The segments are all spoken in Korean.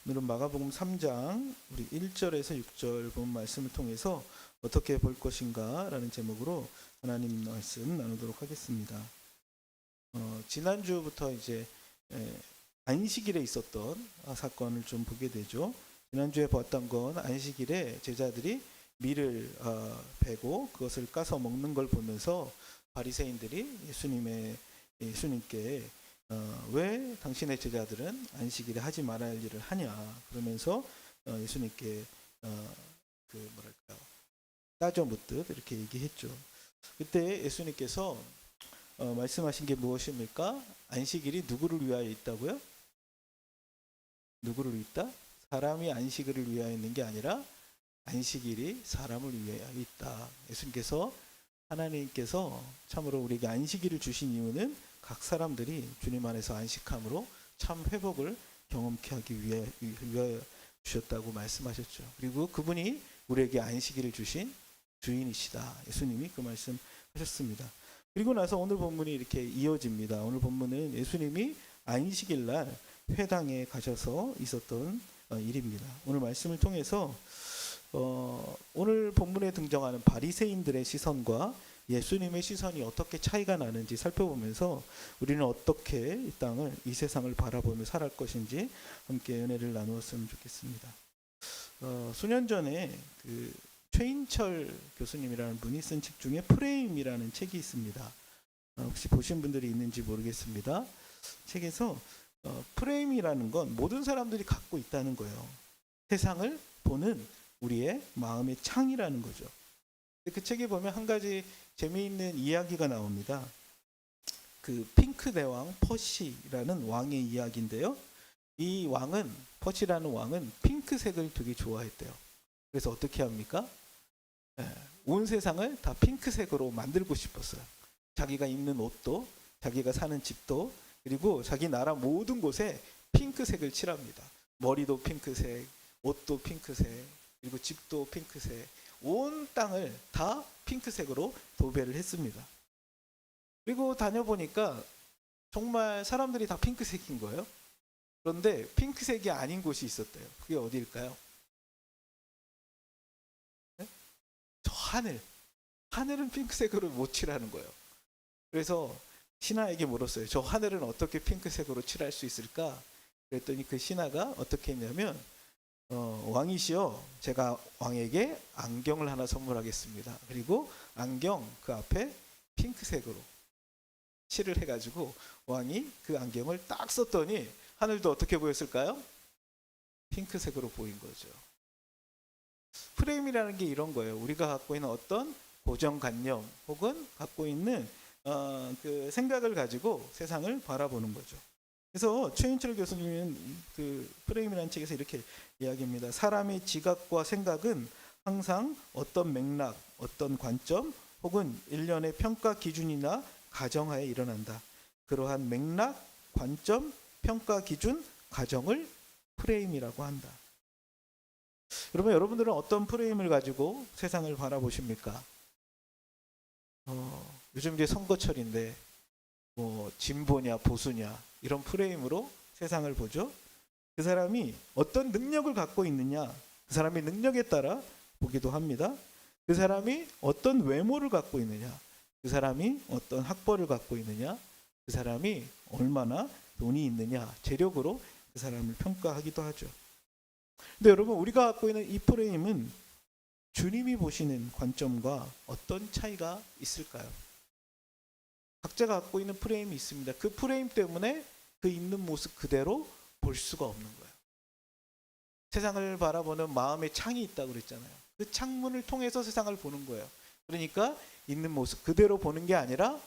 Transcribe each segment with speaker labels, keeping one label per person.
Speaker 1: 오늘은 마가복음 3장 우리 1절에서 6절 본 말씀을 통해서 어떻게 볼 것인가 라는 제목으로 하나님 말씀 나누도록 하겠습니다. 지난주부터 이제 안식일에 있었던 사건을 좀 보게 되죠. 지난주에 봤던 건 안식일에 제자들이 밀을 베고 그것을 까서 먹는 걸 보면서 바리새인들이 예수님께 왜 당신의 제자들은 안식일에 하지 말아야 할 일을 하냐 그러면서 예수님께 따져 묻듯 이렇게 얘기했죠. 그때 예수님께서 말씀하신 게 무엇입니까? 안식일이 누구를 위하여 있다고요? 누구를 있다? 사람이 안식일을 위하여 있는 게 아니라 안식일이 사람을 위하여 있다. 예수님께서 하나님께서 참으로 우리에게 안식일을 주신 이유는 각 사람들이 주님 안에서 안식함으로 참 회복을 경험케 하기 위하여 주셨다고 말씀하셨죠. 그리고 그분이 우리에게 안식일을 주신 주인이시다. 예수님이 그 말씀하셨습니다. 그리고 나서 오늘 본문이 이렇게 이어집니다. 오늘 본문은 예수님이 안식일 날 회당에 가셔서 있었던 일입니다. 오늘 말씀을 통해서 오늘 본문에 등장하는 바리새인들의 시선과 예수님의 시선이 어떻게 차이가 나는지 살펴보면서 우리는 어떻게 이 세상을 바라보며 살아갈 것인지 함께 은혜를 나누었으면 좋겠습니다. 수년 전에 최인철 교수님이라는 분이 쓴 책 중에 프레임이라는 책이 있습니다. 혹시 보신 분들이 있는지 모르겠습니다. 책에서 프레임이라는 건 모든 사람들이 갖고 있다는 거예요. 세상을 보는 우리의 마음의 창이라는 거죠. 그 책에 보면 한 가지 재미있는 이야기가 나옵니다. 핑크 대왕 퍼시라는 왕의 이야기인데요. 이 왕은 퍼시라는 왕은 핑크색을 되게 좋아했대요. 그래서 어떻게 합니까? 온 세상을 다 핑크색으로 만들고 싶었어요. 자기가 입는 옷도, 자기가 사는 집도, 그리고 자기 나라 모든 곳에 핑크색을 칠합니다. 머리도 핑크색, 옷도 핑크색, 그리고 집도 핑크색, 온 땅을 다 핑크색으로 도배를 했습니다. 그리고 다녀보니까 정말 사람들이 다 핑크색인 거예요. 그런데 핑크색이 아닌 곳이 있었대요. 그게 어디일까요? 네? 저 하늘은 핑크색으로 못 칠하는 거예요. 그래서 신하에게 물었어요. 저 하늘은 어떻게 핑크색으로 칠할 수 있을까? 그랬더니 그 신하가 어떻게 했냐면 왕이시여, 제가 왕에게 안경을 하나 선물하겠습니다. 그리고 안경 그 앞에 핑크색으로 칠을 해가지고 왕이 그 안경을 딱 썼더니 하늘도 어떻게 보였을까요? 핑크색으로 보인 거죠. 프레임이라는 게 이런 거예요. 우리가 갖고 있는 어떤 고정관념 혹은 갖고 있는 그 생각을 가지고 세상을 바라보는 거죠. 그래서 최인철 교수님은 프레임이라는 책에서 이렇게 이야기합니다. 사람의 지각과 생각은 항상 어떤 맥락, 어떤 관점 혹은 일련의 평가 기준이나 가정하에 일어난다. 그러한 맥락, 관점, 평가 기준, 가정을 프레임이라고 한다. 그러면 여러분들은 어떤 프레임을 가지고 세상을 바라보십니까? 요즘 이제 선거철인데 진보냐 보수냐 이런 프레임으로 세상을 보죠. 그 사람이 어떤 능력을 갖고 있느냐, 그 사람의 능력에 따라 보기도 합니다. 그 사람이 어떤 외모를 갖고 있느냐, 그 사람이 어떤 학벌을 갖고 있느냐, 그 사람이 얼마나 돈이 있느냐, 재력으로 그 사람을 평가하기도 하죠. 근데 여러분, 우리가 갖고 있는 이 프레임은 주님이 보시는 관점과 어떤 차이가 있을까요? 각자가 갖고 있는 프레임이 있습니다. 그 프레임 때문에 그 있는 모습 그대로 볼 수가 없는 거예요. 세상을 바라보는 마음의 창이 있다고 그랬잖아요. 그 창문을 통해서 세상을 보는 거예요. 그러니까 있는 모습 그대로 보는 게 아니라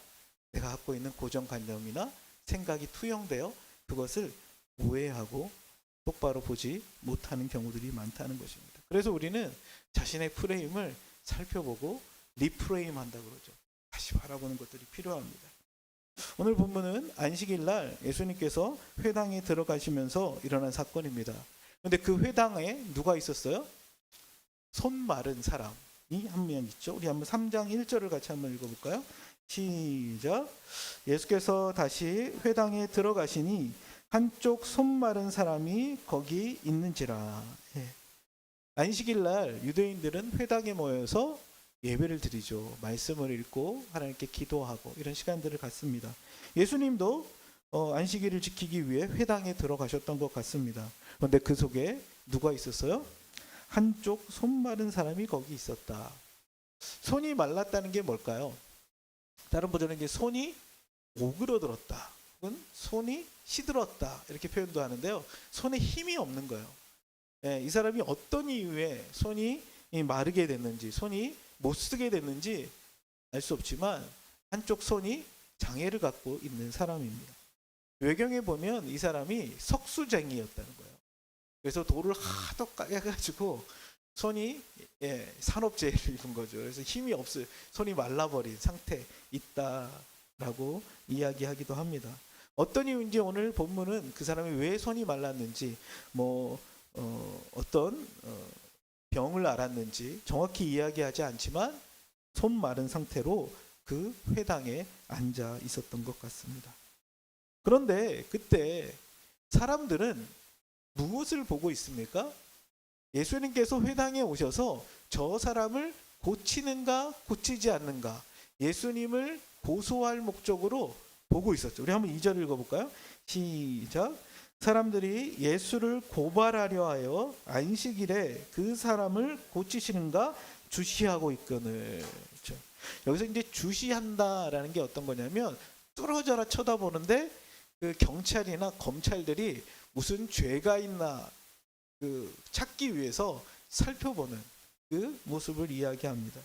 Speaker 1: 내가 갖고 있는 고정관념이나 생각이 투영되어 그것을 오해하고 똑바로 보지 못하는 경우들이 많다는 것입니다. 그래서 우리는 자신의 프레임을 살펴보고 리프레임 한다고 그러죠. 다시 바라보는 것들이 필요합니다. 오늘 본문은 안식일 날 예수님께서 회당에 들어가시면서 일어난 사건입니다. 그런데 그 회당에 누가 있었어요? 손 마른 사람이 한 명 있죠. 우리 한번 3장 1절을 같이 한번 읽어볼까요? 시작. 예수께서 다시 회당에 들어가시니 한쪽 손 마른 사람이 거기 있는지라. 예. 안식일 날 유대인들은 회당에 모여서 예배를 드리죠. 말씀을 읽고 하나님께 기도하고 이런 시간들을 갖습니다. 예수님도 안식일을 지키기 위해 회당에 들어가셨던 것 같습니다. 그런데 그 속에 누가 있었어요? 한쪽 손 마른 사람이 거기 있었다. 손이 말랐다는 게 뭘까요? 다른 버전은 이제 손이 오그러들었다, 혹은 손이 시들었다 이렇게 표현도 하는데요. 손에 힘이 없는 거예요. 예, 이 사람이 어떤 이유에 손이 마르게 됐는지, 손이 못 쓰게 됐는지 알 수 없지만 한쪽 손이 장애를 갖고 있는 사람입니다. 외경에 보면 이 사람이 석수쟁이였다는 거예요. 그래서 돌을 하도 까가지고 손이 산업재해를 입은 거죠. 그래서 힘이 없어요. 손이 말라버린 상태 있다라고 이야기하기도 합니다. 어떤 이유인지 오늘 본문은 그 사람이 왜 손이 말랐는지, 어떤 병을 앓았는지 정확히 이야기하지 않지만 손 마른 상태로 그 회당에 앉아 있었던 것 같습니다. 그런데 그때 사람들은 무엇을 보고 있습니까? 예수님께서 회당에 오셔서 저 사람을 고치는가 고치지 않는가, 예수님을 고소할 목적으로 보고 있었죠. 우리 한번 2절 읽어볼까요? 시작. 사람들이 예수를 고발하려 하여 안식일에 그 사람을 고치시는가 주시하고 있거늘. 그렇죠? 여기서 이제 주시한다라는 게 어떤 거냐면 뚫어져라 쳐다보는데 그 경찰이나 검찰들이 무슨 죄가 있나 찾기 위해서 살펴보는 그 모습을 이야기합니다.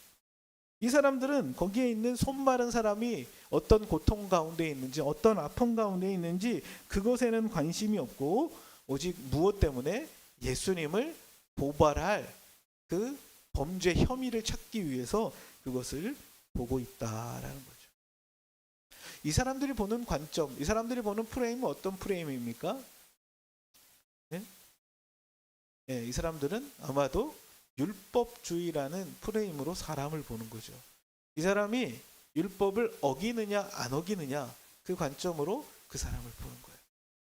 Speaker 1: 이 사람들은 거기에 있는 손 마른 사람이 어떤 고통 가운데 있는지, 어떤 아픔 가운데 있는지 그것에는 관심이 없고 오직 무엇 때문에? 예수님을 고발할 그 범죄 혐의를 찾기 위해서 그것을 보고 있다라는 거죠. 이 사람들이 보는 관점, 이 사람들이 보는 프레임은 어떤 프레임입니까? 네? 네, 이 사람들은 아마도 율법주의라는 프레임으로 사람을 보는 거죠. 이 사람이 율법을 어기느냐 안 어기느냐 그 관점으로 그 사람을 보는 거예요.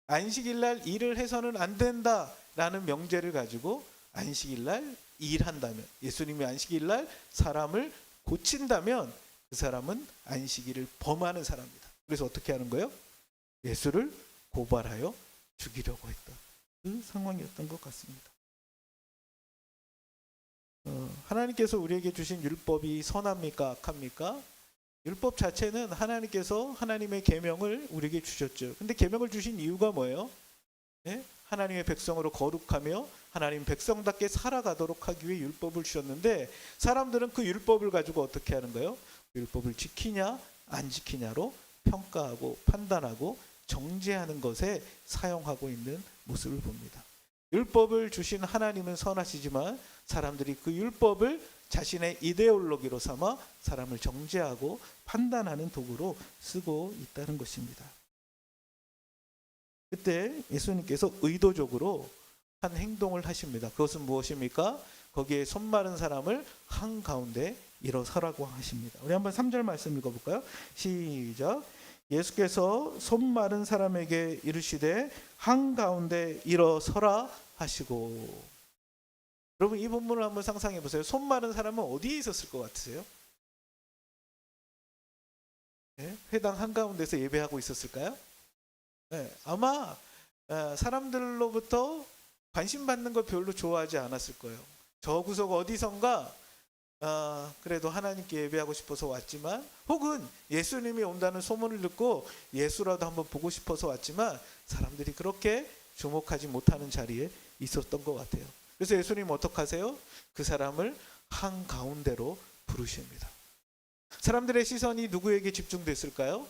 Speaker 1: 안식일날 일을 해서는 안 된다라는 명제를 가지고 안식일날 일한다면, 예수님이 안식일날 사람을 고친다면 그 사람은 안식일을 범하는 사람이다. 그래서 어떻게 하는 거예요? 예수를 고발하여 죽이려고 했던 그 상황이었던 것 같습니다. 하나님께서 우리에게 주신 율법이 선합니까? 악합니까? 율법 자체는 하나님께서 하나님의 계명을 우리에게 주셨죠. 근데 계명을 주신 이유가 뭐예요? 네? 하나님의 백성으로 거룩하며 하나님 백성답게 살아가도록 하기 위해 율법을 주셨는데, 사람들은 그 율법을 가지고 어떻게 하는 거예요? 율법을 지키냐 안 지키냐로 평가하고 판단하고 정죄하는 것에 사용하고 있는 모습을 봅니다. 율법을 주신 하나님은 선하시지만 사람들이 그 율법을 자신의 이데올로기로 삼아 사람을 정죄하고 판단하는 도구로 쓰고 있다는 것입니다. 그때 예수님께서 의도적으로 한 행동을 하십니다. 그것은 무엇입니까? 거기에 손 마른 사람을 한가운데 일어서라고 하십니다. 우리 한번 3절 말씀 읽어볼까요? 시작. 예수께서 손 마른 사람에게 이르시되 한가운데 일어서라 하시고. 여러분, 이 본문을 한번 상상해 보세요. 손 마른 사람은 어디에 있었을 것 같으세요? 네? 회당 한가운데서 예배하고 있었을까요? 네, 아마 사람들로부터 관심 받는 걸 별로 좋아하지 않았을 거예요. 저 구석 어디선가 그래도 하나님께 예배하고 싶어서 왔지만, 혹은 예수님이 온다는 소문을 듣고 예수라도 한번 보고 싶어서 왔지만 사람들이 그렇게 주목하지 못하는 자리에 있었던 것 같아요. 그래서 예수님 어떻게 하세요? 그 사람을 한가운데로 부르십니다. 사람들의 시선이 누구에게 집중됐을까요?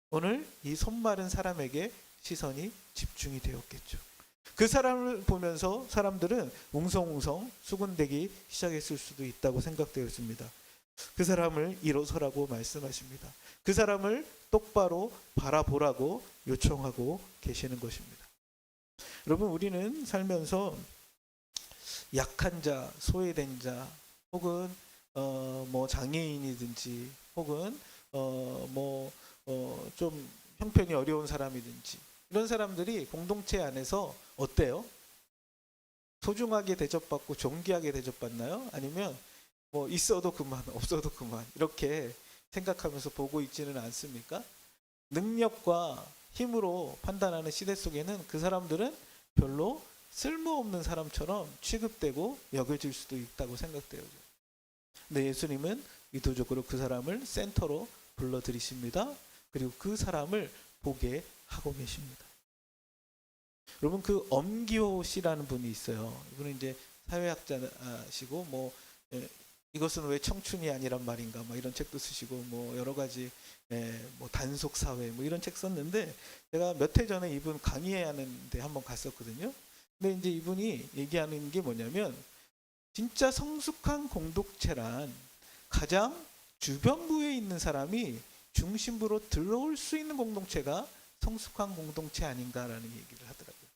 Speaker 1: 오늘 이 손 마른 사람에게 시선이 집중이 되었겠죠. 그 사람을 보면서 사람들은 웅성웅성 수군대기 시작했을 수도 있다고 생각되었습니다. 그 사람을 일어서라고 말씀하십니다. 그 사람을 똑바로 바라보라고 요청하고 계시는 것입니다. 여러분, 우리는 살면서 약한 자, 소외된 자, 혹은 장애인이든지, 혹은 좀 형편이 어려운 사람이든지, 이런 사람들이 공동체 안에서 어때요? 소중하게 대접받고 존귀하게 대접받나요? 아니면 뭐 있어도 그만, 없어도 그만 이렇게 생각하면서 보고 있지는 않습니까? 능력과 힘으로 판단하는 시대 속에는 그 사람들은 별로 쓸모없는 사람처럼 취급되고 여겨질 수도 있다고 생각돼요. 근데 예수님은 의도적으로 그 사람을 센터로 불러들이십니다. 그리고 그 사람을 보게 하고 계십니다. 여러분, 그 엄기호 씨라는 분이 있어요. 이분은 이제 사회학자시고 뭐 이것은 왜 청춘이 아니란 말인가 막 이런 책도 쓰시고 뭐 여러 가지 뭐 단속 사회 뭐 이런 책 썼는데, 제가 몇 해 전에 이분 강의하는 데 한번 갔었거든요. 근데 이제 이분이 얘기하는 게 뭐냐면, 진짜 성숙한 공동체란 가장 주변부에 있는 사람이 중심부로 들어올 수 있는 공동체가 성숙한 공동체 아닌가라는 얘기를 하더라고요.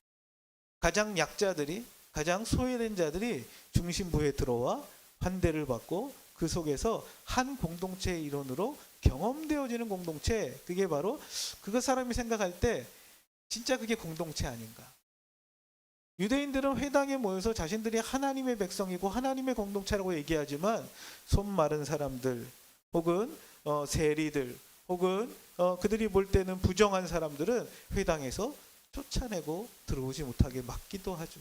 Speaker 1: 가장 약자들이, 가장 소외된 자들이 중심부에 들어와 환대를 받고 그 속에서 한 공동체의 일원으로 경험되어지는 공동체, 그게 바로 그 사람이 생각할 때 진짜 그게 공동체 아닌가. 유대인들은 회당에 모여서 자신들이 하나님의 백성이고 하나님의 공동체라고 얘기하지만, 손 마른 사람들 혹은 세리들 혹은 그들이 볼 때는 부정한 사람들은 회당에서 쫓아내고 들어오지 못하게 막기도 하죠.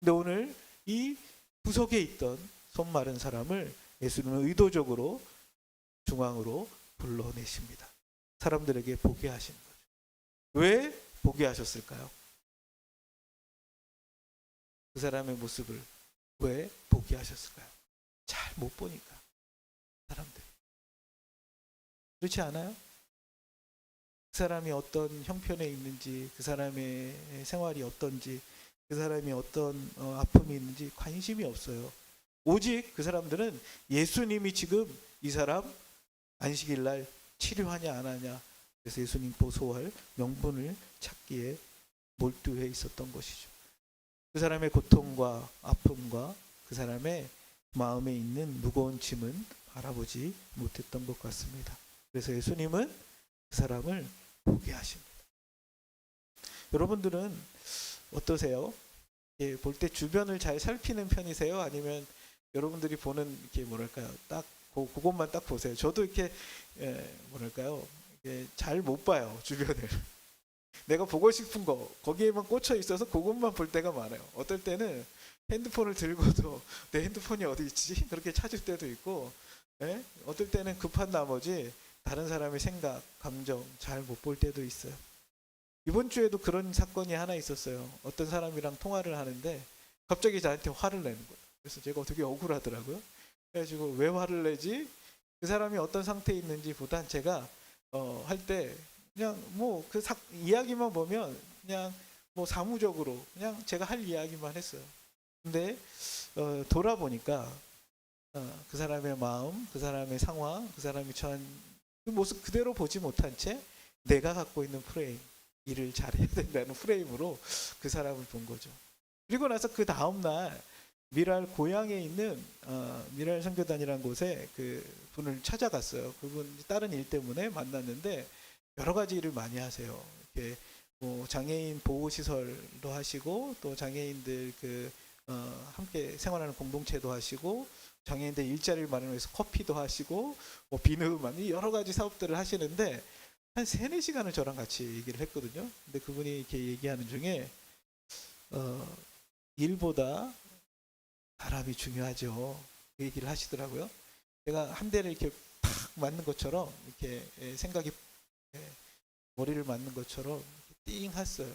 Speaker 1: 근데 오늘 이 구석에 있던 손 마른 사람을 예수님은 의도적으로 중앙으로 불러내십니다. 사람들에게 보게 하신 거죠. 왜 보게 하셨을까요? 그 사람의 모습을 왜 보게 하셨을까요? 잘 못 보니까, 사람들이. 그렇지 않아요? 그 사람이 어떤 형편에 있는지, 그 사람의 생활이 어떤지, 그 사람이 어떤 아픔이 있는지 관심이 없어요. 오직 그 사람들은 예수님이 지금 이 사람 안식일 날 치료하냐 안 하냐, 그래서 예수님 보소할 명분을 찾기에 몰두해 있었던 것이죠. 그 사람의 고통과 아픔과 그 사람의 마음에 있는 무거운 짐은 바라보지 못했던 것 같습니다. 그래서 예수님은 그 사람을 보게 하십니다. 여러분들은 어떠세요? 볼 때 주변을 잘 살피는 편이세요? 아니면 여러분들이 보는 이렇게 뭐랄까요? 딱 그것만 딱 보세요. 저도 이렇게 뭐랄까요? 잘 못 봐요, 주변을. 내가 보고 싶은 거 거기에만 꽂혀 있어서 그것만 볼 때가 많아요. 어떨 때는 핸드폰을 들고도 내 핸드폰이 어디 있지? 그렇게 찾을 때도 있고, 어떨 때는 급한 나머지 다른 사람의 생각, 감정 잘 못 볼 때도 있어요. 이번 주에도 그런 사건이 하나 있었어요. 어떤 사람이랑 통화를 하는데 갑자기 저한테 화를 내는 거예요. 그래서 제가 되게 억울하더라고요. 그래가지고 왜 화를 내지? 그 사람이 어떤 상태에 있는지 보단 제가 할 때 그냥 뭐 그 이야기만 보면 그냥 뭐 사무적으로 그냥 제가 할 이야기만 했어요. 근데 돌아보니까 그 사람의 마음, 그 사람의 상황, 그 사람이 처한 그 모습 그대로 보지 못한 채 내가 갖고 있는 프레임, 일을 잘해야 된다는 프레임으로 그 사람을 본 거죠. 그리고 나서 그 다음날 미랄 고향에 있는 미랄 선교단이라는 곳에 그 분을 찾아갔어요. 그분 다른 일 때문에 만났는데 여러 가지 일을 많이 하세요. 이렇게 뭐 장애인 보호 시설도 하시고, 또 장애인들 함께 생활하는 공동체도 하시고, 장애인들 일자리를 마련해서 커피도 하시고, 뭐 비누 많이 여러 가지 사업들을 하시는데 한 3-4시간을 저랑 같이 얘기를 했거든요. 근데 그분이 이렇게 얘기하는 중에 일보다 사람이 중요하죠. 그 얘기를 하시더라고요. 제가 한 대를 이렇게 팍 맞는 것처럼, 이렇게 생각이 머리를 맞는 것처럼 띵 했어요.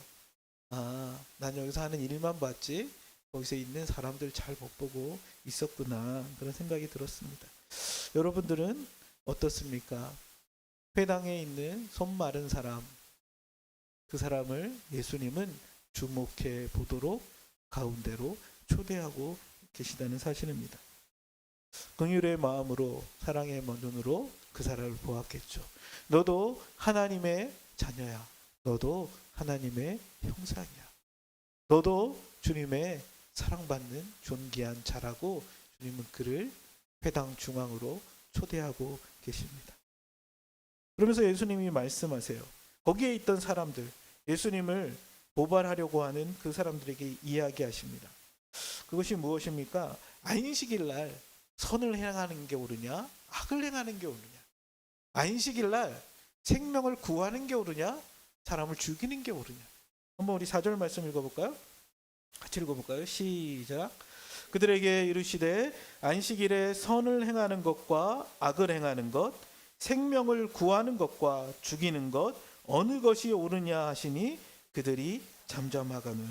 Speaker 1: 난 여기서 하는 일만 봤지 거기서 있는 사람들 잘 못 보고 있었구나, 그런 생각이 들었습니다. 여러분들은 어떻습니까? 회당에 있는 손 마른 사람, 그 사람을 예수님은 주목해 보도록 가운데로 초대하고 계시다는 사실입니다. 긍휼의 마음으로, 사랑의 눈으로 그 사람을 보았겠죠. 너도 하나님의 자녀야. 너도 하나님의 형상이야. 너도 주님의 사랑받는 존귀한 자라고 주님은 그를 회당 중앙으로 초대하고 계십니다. 그러면서 예수님이 말씀하세요. 거기에 있던 사람들, 예수님을 고발하려고 하는 그 사람들에게 이야기하십니다. 그것이 무엇입니까? 안식일 날 선을 행하는 게 옳으냐, 악을 행하는 게 옳으냐? 안식일 날 생명을 구하는 게 옳으냐, 사람을 죽이는 게 옳으냐? 한번 우리 4절 말씀 읽어볼까요? 같이 읽어볼까요? 시작. 그들에게 이르시되 안식일에 선을 행하는 것과 악을 행하는 것, 생명을 구하는 것과 죽이는 것 어느 것이 옳으냐 하시니 그들이 잠잠하거늘.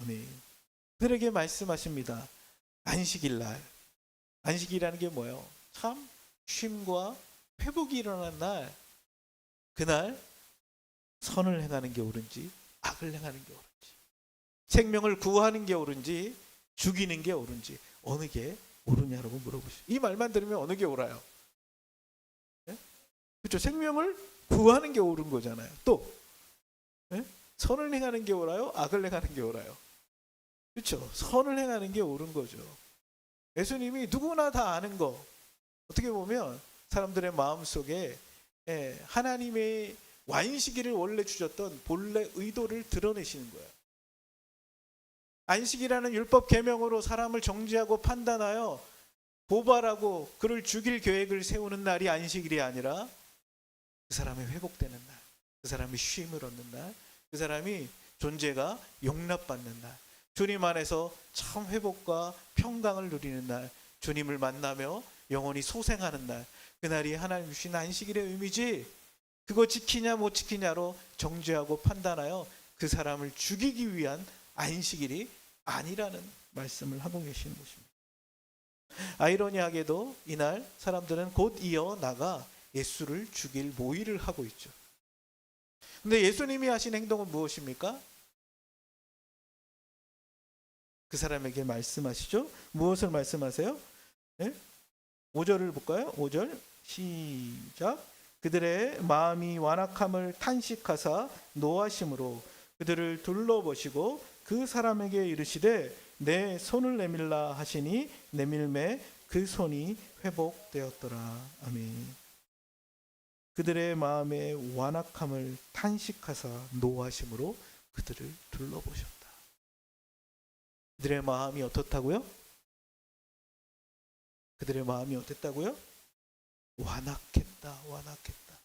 Speaker 1: 아멘. 그들에게 말씀하십니다. 안식일 날, 안식이라는 게 뭐예요? 참 쉼과 회복이 일어난 날, 그날 선을 행하는 게 옳은지 악을 행하는 게 옳은지, 생명을 구하는 게 옳은지 죽이는 게 옳은지 어느 게 옳으냐라고 물어보시죠. 이 말만 들으면 어느 게 옳아요? 네? 그렇죠. 생명을 구하는 게 옳은 거잖아요. 또 네? 선을 행하는 게 옳아요? 악을 행하는 게 옳아요? 그렇죠. 선을 행하는 게 옳은 거죠. 예수님이 누구나 다 아는 거, 어떻게 보면 사람들의 마음속에 하나님의 안식일을 원래 주셨던 본래 의도를 드러내시는 거예요. 안식이라는 율법 계명으로 사람을 정죄하고 판단하여 고발하고 그를 죽일 계획을 세우는 날이 안식일이 아니라 그 사람이 회복되는 날, 그 사람이 쉼을 얻는 날, 그 사람이 존재가 용납받는 날, 주님 안에서 참 회복과 평강을 누리는 날, 주님을 만나며 영원히 소생하는 날, 그날이 하나님 주신 안식일의 의미지, 그거 지키냐 못 지키냐로 정죄하고 판단하여 그 사람을 죽이기 위한 안식일이 아니라는 말씀을 하고 계시는 것입니다. 아이러니하게도 이날 사람들은 곧 이어 나가 예수를 죽일 모의를 하고 있죠. 근데 예수님이 하신 행동은 무엇입니까? 그 사람에게 말씀하시죠. 무엇을 말씀하세요? 네? 5절을 볼까요? 5절 시작. 그들의 마음이 완악함을 탄식하사 노하심으로 그들을 둘러보시고 그 사람에게 이르시되 내 손을 내밀라 하시니 내밀매 그 손이 회복되었더라. 아멘. 그들의 마음의 완악함을 탄식하사 노하심으로 그들을 둘러보셨다. 그들의 마음이 어떻다고요? 그들의 마음이 어땠다고요? 완악했다. 완악했다.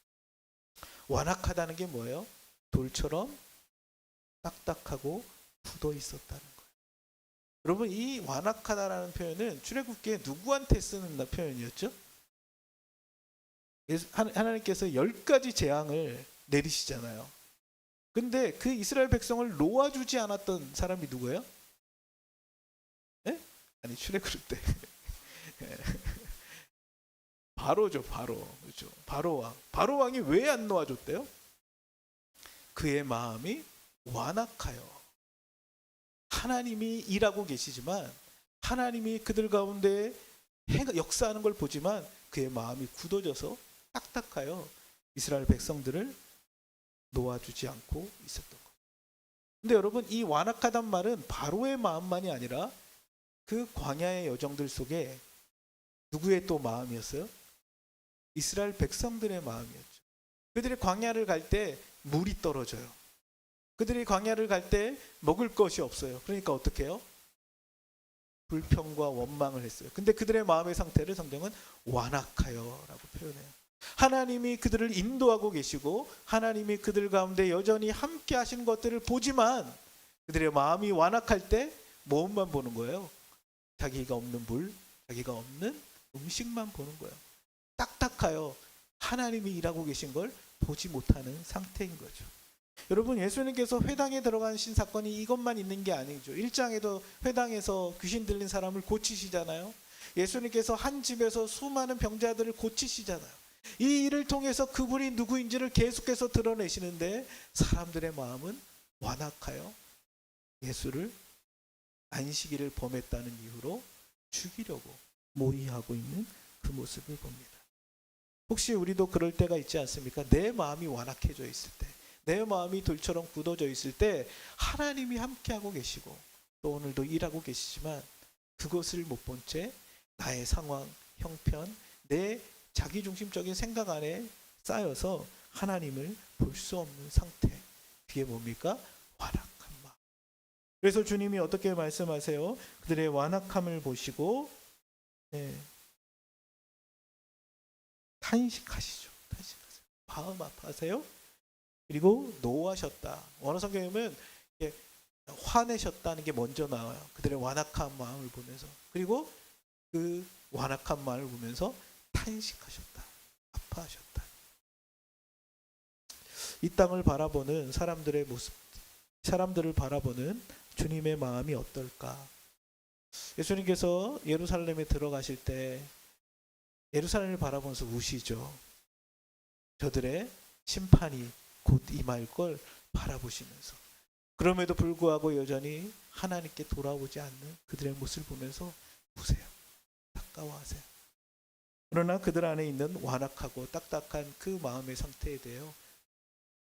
Speaker 1: 완악하다는 게 뭐예요? 돌처럼 딱딱하고 굳어 있었다는 거예요. 여러분, 이 완악하다라는 표현은 출애굽기에 누구한테 쓰는 표현이었죠? 하나님께서 10가지 재앙을 내리시잖아요. 근데 그 이스라엘 백성을 놓아주지 않았던 사람이 누구예요? 네? 아니, 출애굽 때 바로죠. 바로. 그렇죠. 바로왕. 바로왕이 왜 안 놓아줬대요? 그의 마음이 완악하여. 하나님이 일하고 계시지만, 하나님이 그들 가운데 역사하는 걸 보지만 그의 마음이 굳어져서 딱딱하여 이스라엘 백성들을 놓아주지 않고 있었던 것. 근데 여러분, 이 완악하단 말은 바로의 마음만이 아니라 그 광야의 여정들 속에 누구의 또 마음이었어요? 이스라엘 백성들의 마음이었죠. 그들이 광야를 갈 때 물이 떨어져요. 그들이 광야를 갈 때 먹을 것이 없어요. 그러니까 어떻게 해요? 불평과 원망을 했어요. 근데 그들의 마음의 상태를 성경은 완악하여라고 표현해요. 하나님이 그들을 인도하고 계시고 하나님이 그들 가운데 여전히 함께 하시는 것들을 보지만 그들의 마음이 완악할 때 무엇만 보는 거예요? 자기가 없는 물, 자기가 없는 음식만 보는 거예요. 딱딱하여 하나님이 일하고 계신 걸 보지 못하는 상태인 거죠. 여러분, 예수님께서 회당에 들어가신 사건이 이것만 있는 게 아니죠. 1장에도 회당에서 귀신 들린 사람을 고치시잖아요. 예수님께서 한 집에서 수많은 병자들을 고치시잖아요. 이 일을 통해서 그분이 누구인지를 계속해서 드러내시는데 사람들의 마음은 완악하여 예수를 안식일을 범했다는 이유로 죽이려고 모의하고 있는 그 모습을 봅니다. 혹시 우리도 그럴 때가 있지 않습니까? 내 마음이 완악해져 있을 때, 내 마음이 돌처럼 굳어져 있을 때 하나님이 함께하고 계시고 또 오늘도 일하고 계시지만 그것을 못 본 채 나의 상황, 형편, 내 자기중심적인 생각 안에 쌓여서 하나님을 볼 수 없는 상태, 뒤에 뭡니까? 완악한 마음. 그래서 주님이 어떻게 말씀하세요? 그들의 완악함을 보시고 탄식하시죠. 탄식하세요. 마음 아파하세요. 그리고 노하셨다. 원어 성경에 보면 화내셨다는 게 먼저 나와요. 그들의 완악한 마음을 보면서. 그리고 그 완악한 마음을 보면서 탄식하셨다. 아파하셨다. 이 땅을 바라보는 사람들의 모습, 사람들을 바라보는 주님의 마음이 어떨까? 예수님께서 예루살렘에 들어가실 때 예루살렘을 바라보면서 우시죠. 저들의 심판이 곧 임할 걸 바라보시면서. 그럼에도 불구하고 여전히 하나님께 돌아오지 않는 그들의 모습을 보면서 우세요. 가까워하세요. 그러나 그들 안에 있는 완악하고 딱딱한 그 마음의 상태에 대해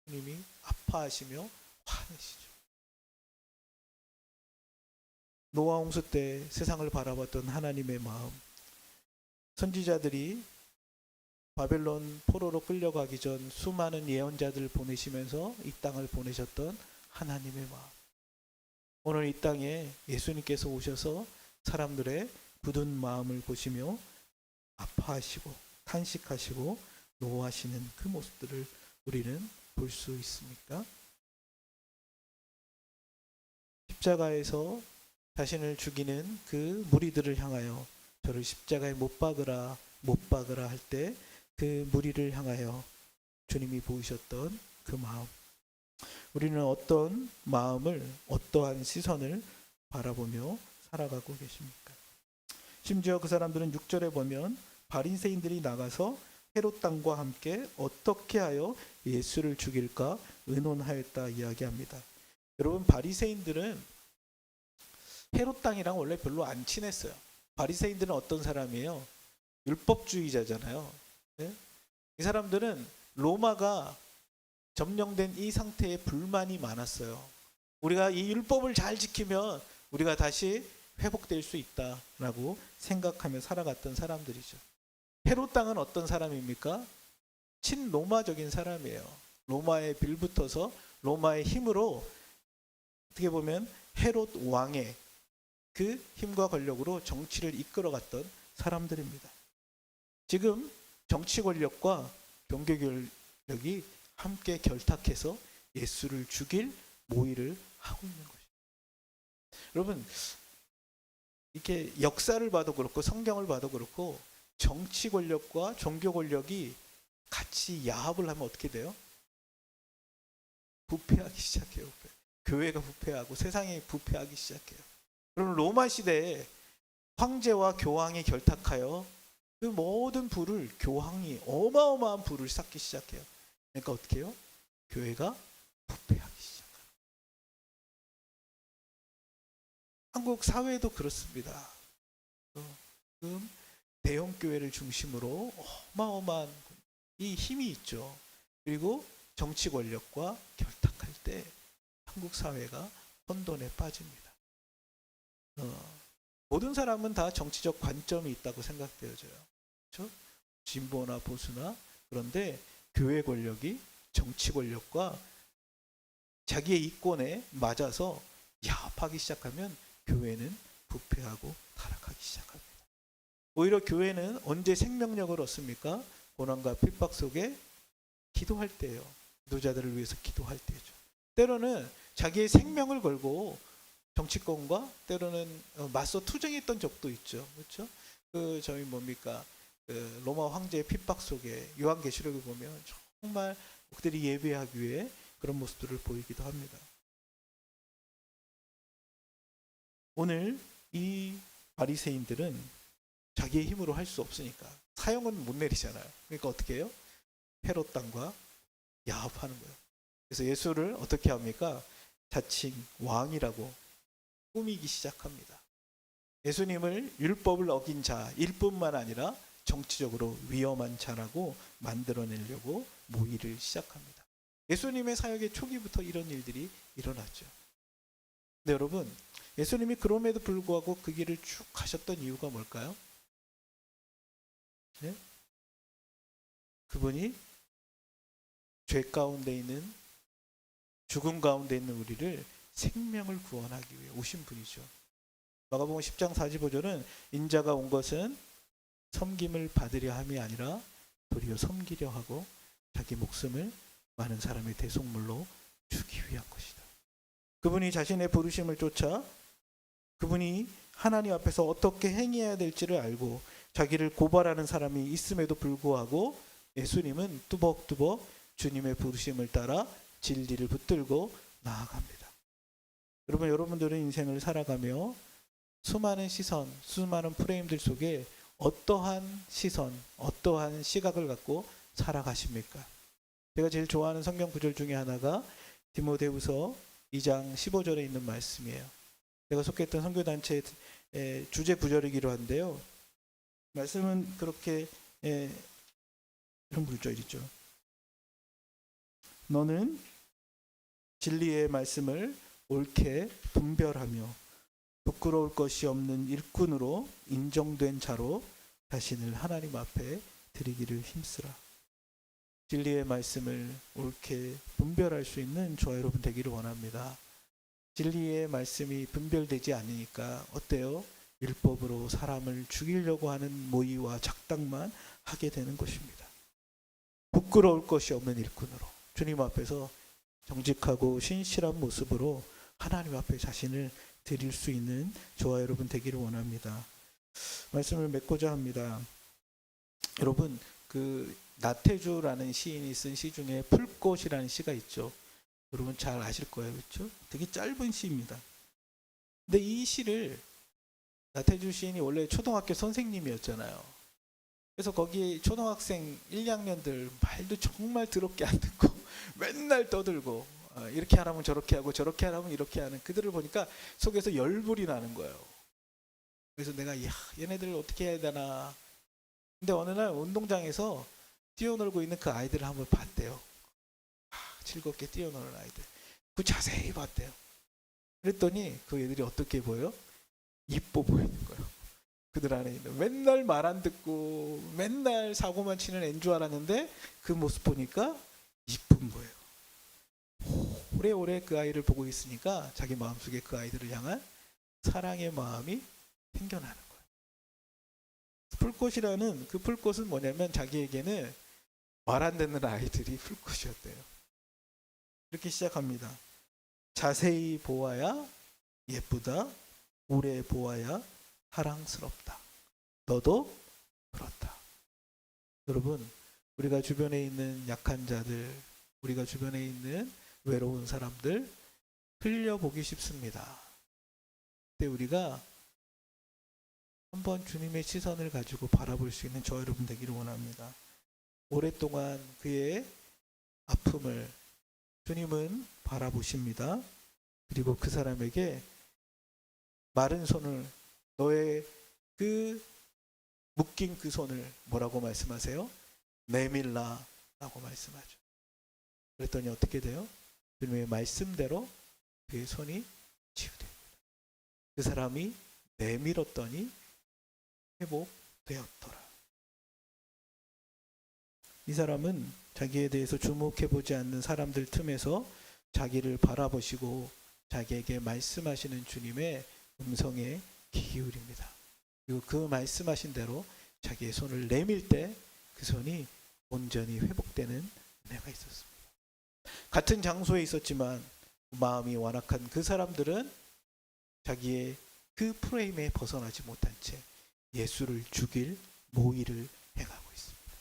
Speaker 1: 주님이 아파하시며 화내시죠. 노아 홍수 때 세상을 바라봤던 하나님의 마음, 선지자들이 바벨론 포로로 끌려가기 전 수많은 예언자들을 보내시면서 이 땅을 보내셨던 하나님의 마음, 오늘 이 땅에 예수님께서 오셔서 사람들의 굳은 마음을 보시며 아파하시고 탄식하시고 노하시는 그 모습들을 우리는 볼 수 있습니까? 십자가에서 자신을 죽이는 그 무리들을 향하여 저를 십자가에 못 박으라 할 때 그 무리를 향하여 주님이 보이셨던 그 마음, 우리는 어떤 마음을, 어떠한 시선을 바라보며 살아가고 계십니까? 심지어 그 사람들은 6절에 보면 바리새인들이 나가서 헤롯 당과 함께 어떻게 하여 예수를 죽일까 의논하였다 이야기합니다. 여러분, 바리새인들은 헤롯 당이랑 원래 별로 안 친했어요. 바리새인들은 어떤 사람이에요? 율법주의자잖아요. 네? 이 사람들은 로마가 점령된 이 상태에 불만이 많았어요. 우리가 이 율법을 잘 지키면 우리가 다시 회복될 수 있다라고 생각하며 살아갔던 사람들이죠. 헤롯 당은 어떤 사람입니까? 친로마적인 사람이에요. 로마에 빌붙어서 로마의 힘으로 어떻게 보면 헤롯 왕의 그 힘과 권력으로 정치를 이끌어갔던 사람들입니다. 지금 정치 권력과 종교 권력이 함께 결탁해서 예수를 죽일 모의를 하고 있는 것입니다. 여러분, 이렇게 역사를 봐도 그렇고 성경을 봐도 그렇고 정치 권력과 종교 권력이 같이 야합을 하면 어떻게 돼요? 부패하기 시작해요. 교회가 부패하고 세상이 부패하기 시작해요. 그럼 로마 시대에 황제와 교황이 결탁하여 그 모든 부를, 교황이 어마어마한 부를 쌓기 시작해요. 그러니까 어떻게 해요? 교회가 부패하기 시작합니다. 한국 사회도 그렇습니다. 지금 대형 교회를 중심으로 어마어마한 이 힘이 있죠. 그리고 정치 권력과 결탁할 때 한국 사회가 혼돈에 빠집니다. 모든 사람은 다 정치적 관점이 있다고 생각되어져요. 그렇죠? 진보나 보수나. 그런데 교회 권력이 정치 권력과 자기의 이권에 맞아서 야합하기 시작하면 교회는 부패하고 타락하기 시작합니다. 오히려 교회는 언제 생명력을 얻습니까? 고난과 핍박 속에 기도할 때예요. 기도자들을 위해서 기도할 때죠. 때로는 자기의 생명을 걸고 정치권과 때로는 맞서 투쟁했던 적도 있죠. 그렇죠? 저희 뭡니까? 로마 황제의 핍박 속에 요한계시록을 보면 정말 그들이 예배하기 위해 그런 모습들을 보이기도 합니다. 오늘 이 바리새인들은 자기의 힘으로 할 수 없으니까 사형은 못 내리잖아요. 그러니까 어떻게 해요? 헤롯 당과 야합하는 거예요. 그래서 예수를 어떻게 합니까? 자칭 왕이라고 꾸미기 시작합니다. 예수님을 율법을 어긴 자일 뿐만 아니라 정치적으로 위험한 자라고 만들어내려고 모의를 시작합니다. 예수님의 사역의 초기부터 이런 일들이 일어났죠. 근데 여러분, 예수님이 그럼에도 불구하고 그 길을 쭉 가셨던 이유가 뭘까요? 네? 그분이 죄 가운데 있는 죽음 가운데 있는 우리를 생명을 구원하기 위해 오신 분이죠. 마가복음 10장 45절은 인자가 온 것은 섬김을 받으려 함이 아니라 도리어 섬기려 하고 자기 목숨을 많은 사람의 대속물로 주기 위한 것이다. 그분이 자신의 부르심을 쫓아 그분이 하나님 앞에서 어떻게 행해야 될지를 알고 자기를 고발하는 사람이 있음에도 불구하고 예수님은 뚜벅뚜벅 주님의 부르심을 따라 진리를 붙들고 나아갑니다. 여러분들은 인생을 살아가며 수많은 시선, 수많은 프레임들 속에 어떠한 시선, 어떠한 시각을 갖고 살아가십니까? 제가 제일 좋아하는 성경 구절 중에 하나가 디모데후서 2장 15절에 있는 말씀이에요. 제가 속했던 선교단체의 주제 구절이기도 한데요. 말씀은 그렇게 이런 구절 있죠. 너는 진리의 말씀을 옳게 분별하며 부끄러울 것이 없는 일꾼으로 인정된 자로 자신을 하나님 앞에 드리기를 힘쓰라. 진리의 말씀을 옳게 분별할 수 있는 저와 여러분 되기를 원합니다. 진리의 말씀이 분별되지 않으니까 어때요? 율법으로 사람을 죽이려고 하는 모의와 작당만 하게 되는 것입니다. 부끄러울 것이 없는 일꾼으로 주님 앞에서 정직하고 신실한 모습으로 하나님 앞에 자신을 드릴 수 있는 저와 여러분 되기를 원합니다. 말씀을 맺고자 합니다. 여러분, 그 나태주라는 시인이 쓴 시 중에 풀꽃이라는 시가 있죠. 여러분 잘 아실 거예요, 그렇죠? 되게 짧은 시입니다. 근데 이 시를 나태주 시인이 원래 초등학교 선생님이었잖아요. 그래서 거기 초등학생 1, 2학년들 말도 정말 더럽게 안 듣고 맨날 떠들고 이렇게 하라면 저렇게 하고 저렇게 하라면 이렇게 하는 그들을 보니까 속에서 열불이 나는 거예요. 그래서 내가 얘네들을 어떻게 해야 되나. 근데 어느 날 운동장에서 뛰어놀고 있는 그 아이들을 한번 봤대요. 즐겁게 뛰어노는 아이들. 그 자세히 봤대요. 그랬더니 그 애들이 어떻게 보여? 이뻐 보이는 거예요. 그들 안에 있는 맨날 말 안 듣고 맨날 사고만 치는 애인 줄 알았는데 그 모습 보니까 이쁜 거예요. 오래오래 그 아이를 보고 있으니까 자기 마음속에 그 아이들을 향한 사랑의 마음이 생겨나는 거예요. 풀꽃이라는 그 풀꽃은 뭐냐면 자기에게는 말 안 듣는 아이들이 풀꽃이었대요. 이렇게 시작합니다. 자세히 보아야 예쁘다. 오래 보아야 사랑스럽다. 너도 그렇다. 여러분, 우리가 주변에 있는 약한 자들, 우리가 주변에 있는 외로운 사람들 흘려보기 쉽습니다. 그때 우리가 한번 주님의 시선을 가지고 바라볼 수 있는 저 여러분 되기를 원합니다. 오랫동안 그의 아픔을 주님은 바라보십니다. 그리고 그 사람에게 마른 손을, 너의 그 묶인 그 손을 뭐라고 말씀하세요? 내밀라 라고 말씀하죠. 그랬더니 어떻게 돼요? 주님의 말씀대로 그의 손이 치유됩니다. 그 사람이 내밀었더니 회복되었더라. 이 사람은 자기에 대해서 주목해보지 않는 사람들 틈에서 자기를 바라보시고 자기에게 말씀하시는 주님의 음성에 귀 기울입니다. 그리고 그 말씀하신 대로 자기의 손을 내밀 때 그 손이 온전히 회복되는 은혜가 있었습니다. 같은 장소에 있었지만 마음이 완악한 그 사람들은 자기의 그 프레임에 벗어나지 못한 채 예수를 죽일 모의를 행하고 있습니다.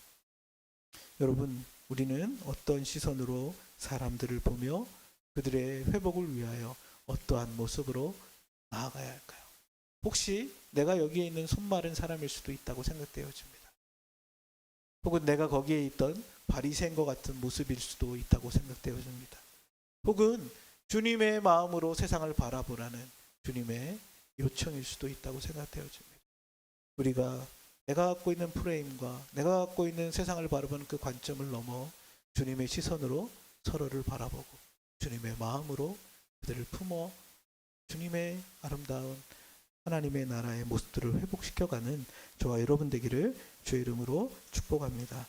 Speaker 1: 여러분, 우리는 어떤 시선으로 사람들을 보며 그들의 회복을 위하여 어떠한 모습으로 나아가야 할까요? 혹시 내가 여기에 있는 손마른 사람일 수도 있다고 생각되어집니다. 혹은 내가 거기에 있던 바리새인과 같은 모습일 수도 있다고 생각되어집니다. 혹은 주님의 마음으로 세상을 바라보라는 주님의 요청일 수도 있다고 생각되어집니다. 우리가 내가 갖고 있는 프레임과 내가 갖고 있는 세상을 바라보는 그 관점을 넘어 주님의 시선으로 서로를 바라보고 주님의 마음으로 그들을 품어 주님의 아름다운 하나님의 나라의 모습들을 회복시켜가는 저와 여러분 되기를 주의 이름으로 축복합니다.